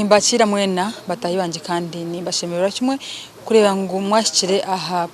Nimbakira mwena batayi banje kandi nimbashemera kimwe kureba ngo mwashikire aha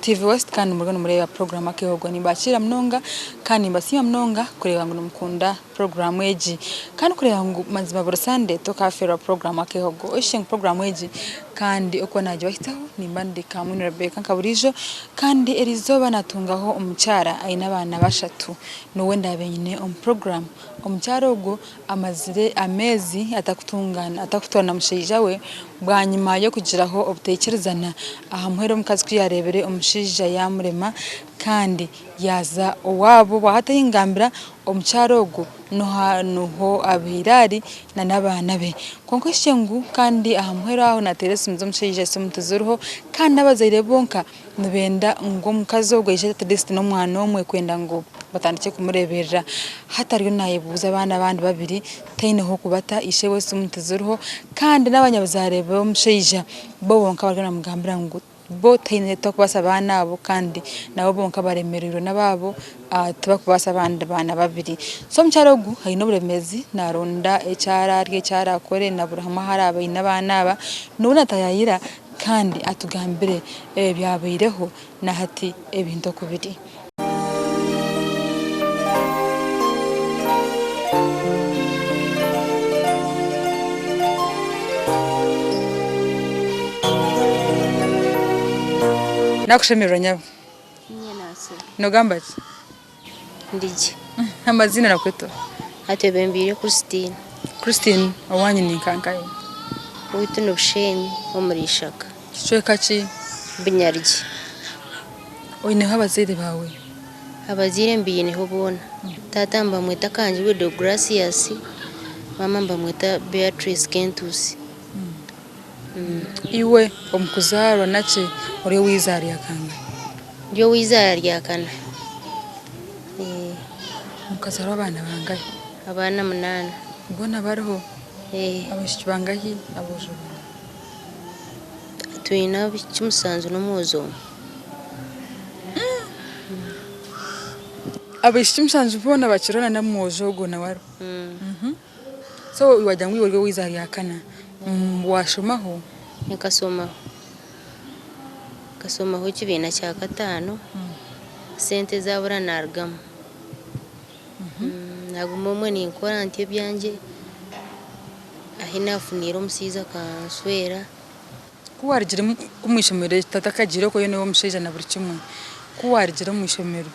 TV West kandi murugano mureba program akehogo nimbakira mnonga kandi nimbasima mnonga kureba ngo numukunda program eji kandi kureba ngo manzima borosande toka fera program akehogo ishinga program eji kandi uko naje bahitaho nimbandika muri Rebecca Kaburijo kandi erizoba natungaho umucyara ayina abana bashatu nowe ndabenyine program omucyarogo amazire amezi atakutona mushija we bwanyuma yo kugiraho obutekerezana aha muhero mukazi kwiyarebere umushija yamurema kandi yaza owabo bahatayingambira omucyarogo noho abirari na nabana be konko shengu kandi aha muhero aho naterese umushija somutezoroho kandi abazaire bonka nubenda ngo mukazi ogwe yije tedest no mwana omwe kwenda ngo batandike kumureberera hatariyo nayebuza abana abandi babiri taineho kubata ishe wese umutezoroho kandi n'abanyabazarebe omushija bo bonka bagana mugambira ngo bo taine to kubasa abana abo kandi nabo bonka baremerero nababo tuba kubasa abandi bana babiri so mcyarogu hayino buremezi naronda ecyara rye cyara kore na burahama haraba inabana aba nubona tayayira kandi atugambire byabireho na hati ebinto kubiri nakushemera nyabo nyenase nogamba ki ndije amazina nakweto atebembire Christine awanyi ni kankaye wituno bushenyi omurishaka cyoka ki binyarigi oyine habazire bawe abazire mbiye niho bona tata mbamwita kanjwe de Gracias mama mbamwita Beatrice Kentus iwe omukuzaro nace uri wizari yakanga yo wizari yakana mukazaro abana bangaye abana 8 mbona bariho abashiki bangaye abojo tuyina bicyumusanzu n'umuzo abashiki musanzu bona bakirona na muzo go na waro so wajangwi uri wizari yakana washomaho nikasoma ho kibina cya gatano sente zabura nargamo nagumomwe ni korante byanje ahina funiro musiza kanswera kuwarigire kumwishomero tatakagire ko yene wo mushija na buri kimwe kuwarigire mwishomero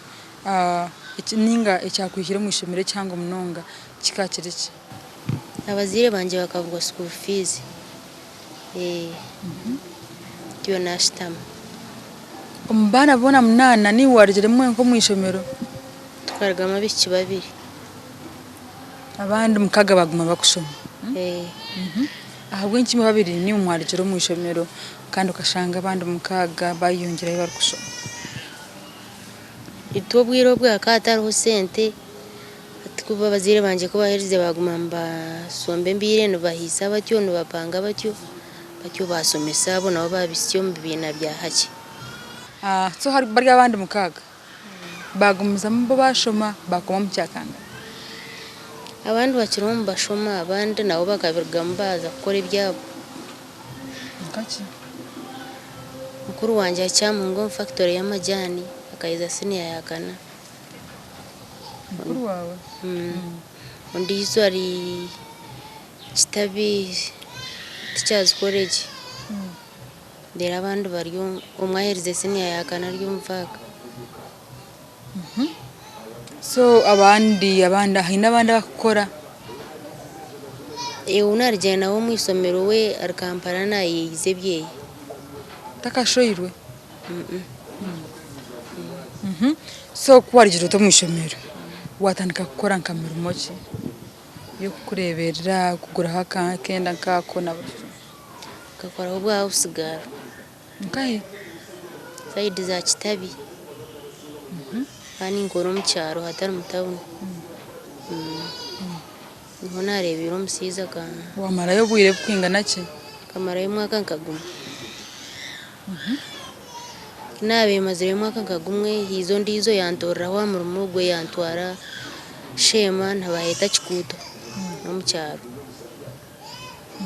ikininga icyakwihira mwishomero cyangwa munonga kikakiriki abazire banje bakavuga school fees kiyo nashitama umbana bona munana ni warigire mwe ko mwishomero twaragama biki babiri abandi mukaga baguma bakushoma ahabwe nkimo babiri ni umwarigire mwishomero kandi ukashanga abandi mukaga bayongera barukushoma itobwiro bwa kataro sente kuba bazire banje ko baherize bagumamba sombe mbire no bahisa batyo no bapanga batyo basomesa abo nabo babisyo mbibina bya haki so hari bari abandi mukaga bagumiza mbo bashoma bakoma mu cyakanga abandi bakiromba bashoma abandi nabo bakabirga mbaza gukora ibyabo ngaki mukuru wanje acyamungo factory y'amajyani akayiza senior yakana mukuru wawe undi izo ari kitabi Teachers College dera abandi bariyo umwaherize senior yakana ryumvaga so abandi hina abandi bakora unarije nawo mwisomero we arikampara nayize byeye takashoyirwe so kuwarigire to mwishomero watandika gukora nkamera moki yo kukureberera kugura haka kenda kako nabo gakora ubwa usigara nkaye side za kitabi bani ngoro mu cyaro hatari mutabuni niho narebera umusiza ka wamara yo bwire kwinga nake kamara y'umwaka nkaguma nabe mazire y'umwaka nkagumwe hizo ndizo yantorra wa murumugwe yantwara shema ntabaheta kikuto no mu cyaro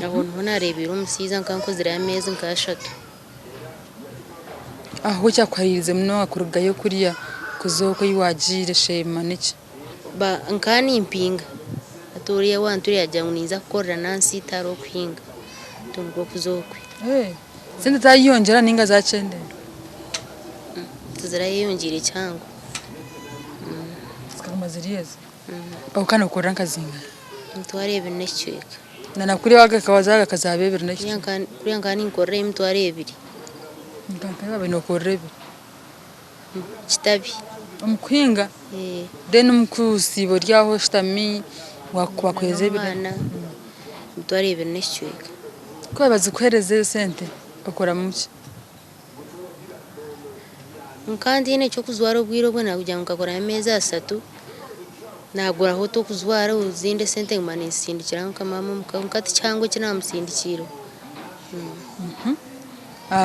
abo niho narebera umusiza nkankozera amezi nkashatu aho cyakwaririze mnonga kurugayo kuriya kuzoko yiwagire shema niki nkani impinga aturiye wanturiye ajya niza gukorera nansi itaro kwinga tungo kuzokwe sende zayiyongera ninga za cende tuzira yiyongire cyangwa zikamaziriyeze aho kana ukora nkazinga mutwarebe necweka nana kuri waga kawazaga kazabebera necweka kuri nkani nkorere mutwarebiri nkanka babino korebe kitabi umukwinga then umukusibo ryaho shitami wakweze bana mutwarebere necweka ko bazikwereze sente bakora muki nkandi ine cyo kuzwara ubwiro bwo nakugira ngo akora ameza 3 nagura aho to kuzwara uzinde sente ngmane sindikira nkamama mukati cyangwa kinamusindikiro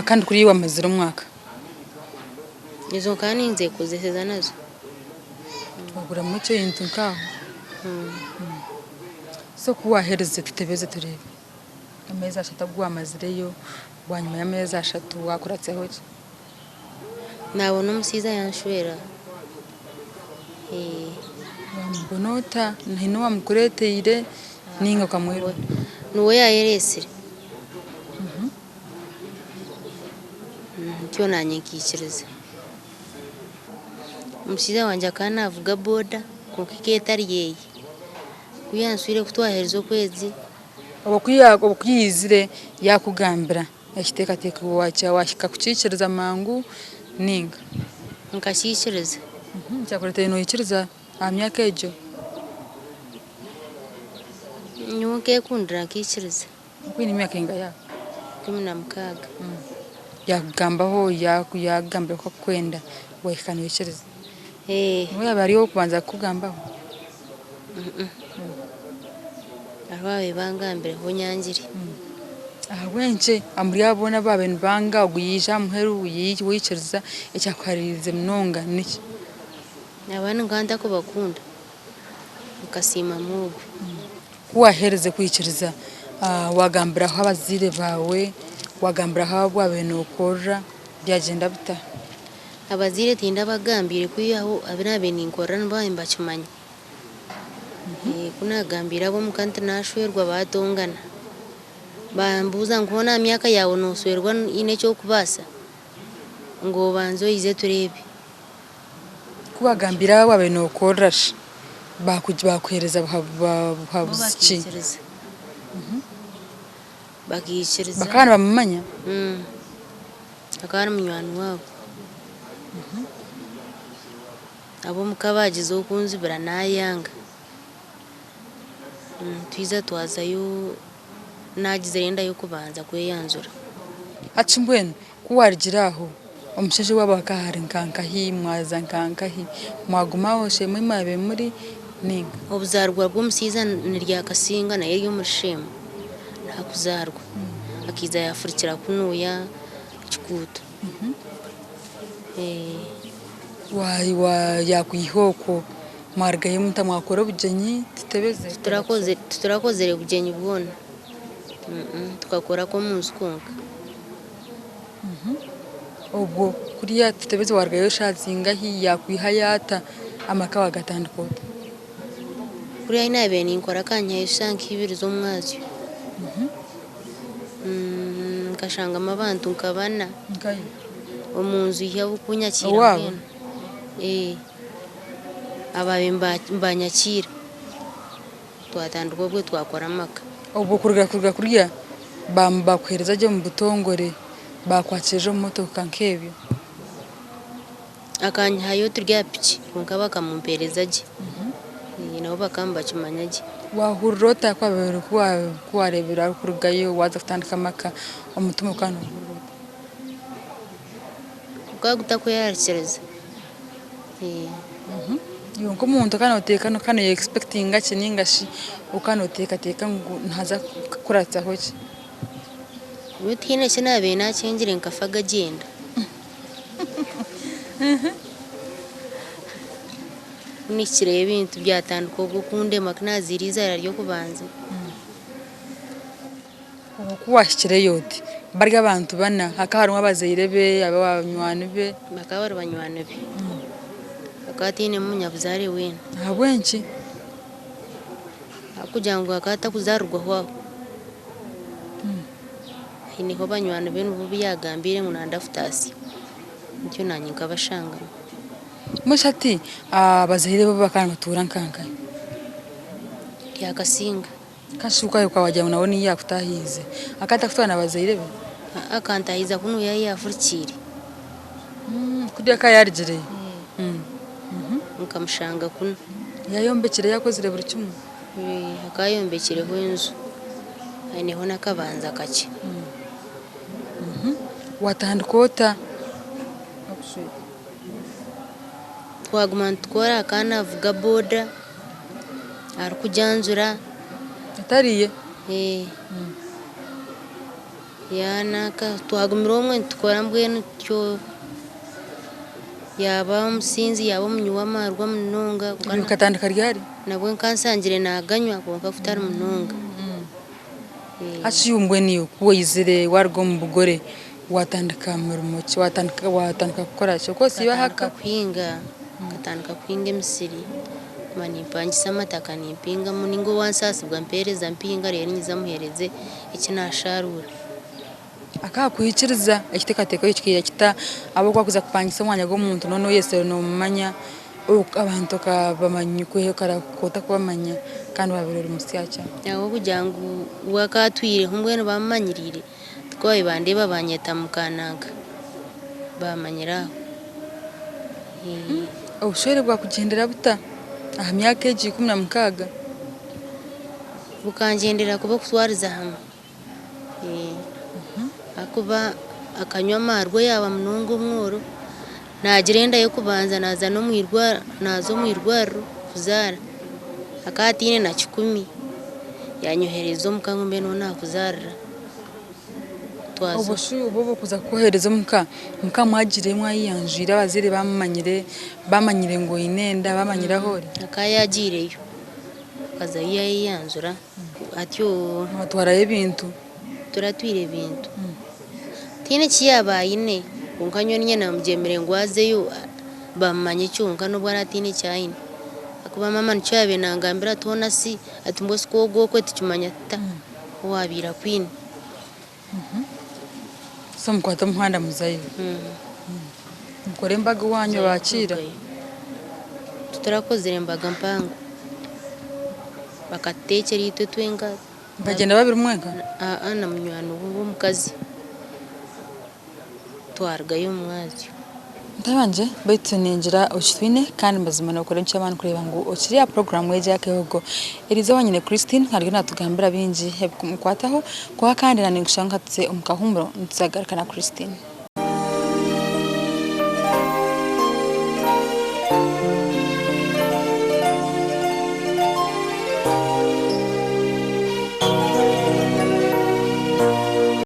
kandi kuri yiwa mazira umwaka izo kandi nze kuzeseza nazo bagura mucyo yintu nkaho so kuwahereze tutebeze turebe ameza 3 agwa mazireyo wanyuma y'ameza 3 wakuratseho ki nabona umusiza yanshwera bonota ntino wamukureteire ninga kamwero nuwe yayeresire cyo nanyikikiriza umusiza wanje kana avuga boda kukiketa ryeye kuyanswire kutwahereza kwezi obukuyizire yakugambira yakiteka wacha washika kucikiriza mangu ninga nkashikiriza cyakurete no yikiriza amyaka ejo nyuke kundira kikiriza kwini imyaka inga ya 16 yakugambaho yakuyagambira ko kwenda wekana yikiriza we bariho kubanza kugambaho abawe bangambire ho nyangire wenche amuri abona babenu banga uguyisha muheru wikiriza ecyakwaririze mnonga niki abana nganda ko bakunda ukasima mubu kuwahereze kwikiriza wagambira aho abazire bawe wagambira aho babenu ukora byagenda bita abazire tinda bagambire kuyaho abinabe ninkora nbahimba cyumanya kuna gambira bo mukante nashwerwa batongana bambuza nkona myaka yawe noswerwa ine cyo kubasa ngo banzo ize turebe kubagambira wabe no korasha bakwereza bahabuziki bakishiriza bakana bamumanya akana munywani wabo abo mukabagize okunzi biranayanga twiza twazayo nagize renda yo kubanza kweyanzura acimbwene kuwarigiraho omusheje wabakahari nkankahi mwaza nkankahi mwagumaho shemwe mabe muri ninga obuzarwa bw'umusiza nirya kasinga naye yo mushema nakuzarwa akiza yafurikira kunuya kikuto yakuyihoko mwargaye mutamwakora bugenyi tutebeze turakozere bugenyi bwona tukakora ko munsi konka ubwo kuriya tutebeze wargaye shazinga hi yakwihayata amaka wa gatandiko kuriya inabe ninkora kanya yishanka ibirizo mwazi nkashanga amabantu nkabana omunzu yabukunyakira ababe mbanyakira twatandika ubwo twakora amaka ubwo kurga kuriya bakwereza je mu butongore bakwaceje mu motoka nkebyo akanyayo turya piki kunkaba kamumpereza je nabo bakamba kimanyage wahurota kwabere kwarebera kurugayo waza kutandika amaka umutumo kano ukaguta ko yarikireza yonko umuntu kanoteka no kano expectinga kiningashi ukanoteka ngo ntaza kuratsa hoki Witine kinabe nakengire nkafaga genda nikire ibintu byatanduka ubwo kunde maknaziriza ryo kubanza kuwashikire yote barya abantu bana hakaharumwa abazaire be abanywani be bakaba bari banywani be akatine munyabuzare wena habwenki kugira ngo akata kuzarurwa hwaho niho banywani be n'ubu byagambire ngo nandafutasi nicyo nanjye nkabashanga mushati abazaire bo bakana batura nkanka yakasinga kashuka yuko wajya unabona yakutahize akata kutwana abazaire be akantahiza kuno yafurikire kudya kayarigire nkamushanga kuno yayombekire yakozire buri kimwe akayombekireho inzu niho nakabanza kake watandukota twaguma tukora akana avuga boda ari kujyanzura atariye yanaka twagumira umwe tukora mbwene cyo yaba umusinzi yaba umunywa amarwa munonga ukatandika ryari nabwo nkansangire naganywa konka futari munonga ashiyumbwe niyo kuwizire wargo mu bugore watandika murumoki watandika gukora cyo kose ibahaka kwinga katandika kwinga emisiri mani pangisa amataka nimpinga muningo wansasibwa mpereza mpinga rero nyizamuhereze iki nasharura akakwikiriza ekitekateko ikiya kita abo kwakuza kupangisa umwanya g'omuntu none yese no mumanya abantu kabamanya kuhe karakota kubamanya kandi babirora umusyacha yawo kugira ngo wakatwire humbwe bamanyirire twaye bande babanyeta mukananga bamanyira ubushore bwa kugendera buta aha myaka 16 bukangendera kuba kutwariza hamwe akuba akanywa amarwa yaba munongo mworo nagirenda yo kubanza naza no mwirwa nazo mwirwaro kuzara akatine na 10 yanyoherezo mukankombe no nakuzarira twazo ubushu ubo kuza kohereza muka mwagire mwayiyanjira abazire bamanyire ngo inenda bamanyira hore akayagireyo kaza yiyanzura atyo batwara ibintu turatwire ibintu tine kiyabayine unkanyo nyene namujemere ngwazeyo bamanye cyunka no bwaratine cyayine akuba mama ncyabe nangambira tona si ati mbo sikogo kwe tukimanya ta wabira kwine somkwata muhanda muzayo mukore mbaga wanyu bakira tutarakozere mbaga mpango bakatekera ite twenga bagenda babiri umwenga na munywano wo mukazi twargayo mwazi ndabanje baitu ninjira ushwine kandi mbazimana ukore ncyabantu kureba ngo ukiriya program weje yakehogo irizo wanyine Christine hari natugambira binji hebukumkwataho kwa kandi naningishangatse umukahumuro nzagarukana Christine